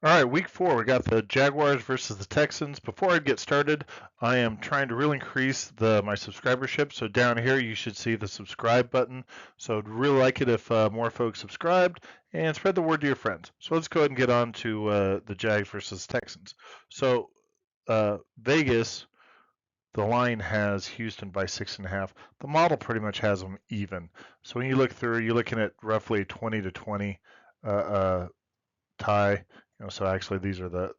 All right, week 4, we got the Jaguars versus the Texans. Before I get started, I am trying to really increase my subscribership. So down here, you should see the subscribe button. So I'd really like it if more folks subscribed and spread the word to your friends. So let's go ahead and get on to the Jags versus Texans. So Vegas, the line has Houston by 6.5. The model pretty much has them even. So when you look through, you're looking at roughly 20-20 tie. So actually these are the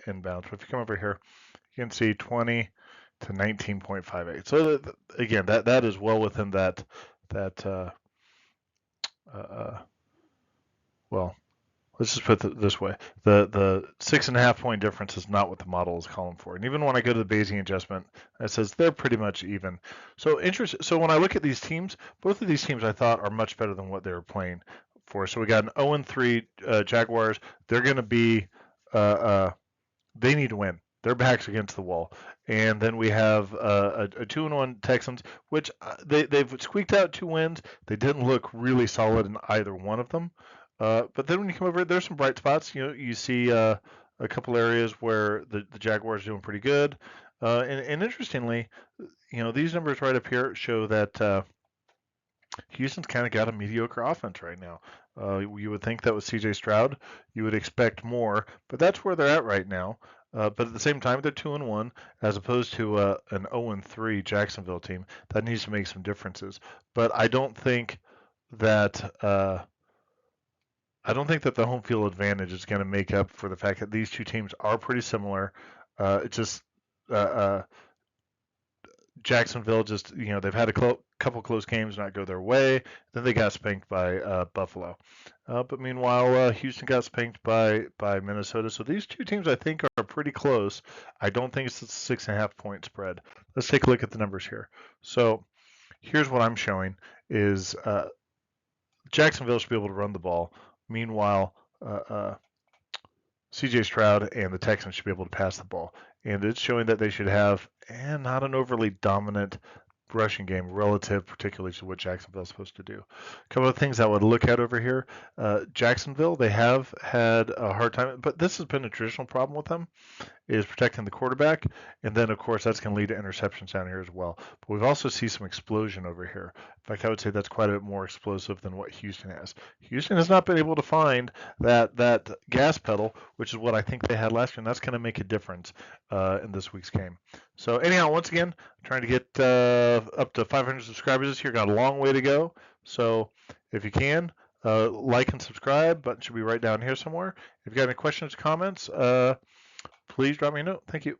inbounds. But if you come over here, you can see 20 to 19.58. So again, that is well within that uh, well, let's just put it this way: the 6.5 point difference is not what the model is calling for. And even when I go to the Bayesian adjustment, it says they're pretty much even. So So when I look at these teams, both of these teams I thought are much better than what they were playing for. So we got an 0-3 Jaguars. They're going to be they need to win. Their backs against the wall. And then we have a 2-1 Texans, which they've squeaked out 2 wins. They didn't look really solid in either one of them. But then when you come over, there's some bright spots. You see a couple areas where the Jaguars are doing pretty good. And interestingly, these numbers right up here show that Houston's kind of got a mediocre offense right now. You would think that with CJ Stroud, you would expect more, but that's where they're at right now. But at the same time, they're 2-1, as opposed to an 0-3 Jacksonville team. That needs to make some differences. But that I don't think that the home field advantage is going to make up for the fact that these two teams are pretty similar. It's just uh, uh, Jacksonville they've had a couple close games not go their way. Then they got spanked by Buffalo. But meanwhile, Houston got spanked by Minnesota. So these two teams I think are pretty close. I don't think it's a 6.5 point spread. Let's take a look at the numbers here. So here's what I'm showing is Jacksonville should be able to run the ball. Meanwhile, CJ Stroud and the Texans should be able to pass the ball. And it's showing that they should have not an overly dominant rushing game relative particularly to what Jacksonville's supposed to do. A couple of things I would look at over here. Jacksonville, they have had a hard time, but this has been a traditional problem with them, is protecting the quarterback. And then, of course, that's going to lead to interceptions down here as well. But we've also seen some explosion over here. In fact, I would say that's quite a bit more explosive than what Houston has. Houston has not been able to find that gas pedal, which is what I think they had last year, and that's going to make a difference in this week's game. So anyhow, once again, I'm trying to get up to 500 subscribers this year. Got a long way to go. So if you can, like and subscribe. Button should be right down here somewhere. If you got any questions, comments, please drop me a note. Thank you.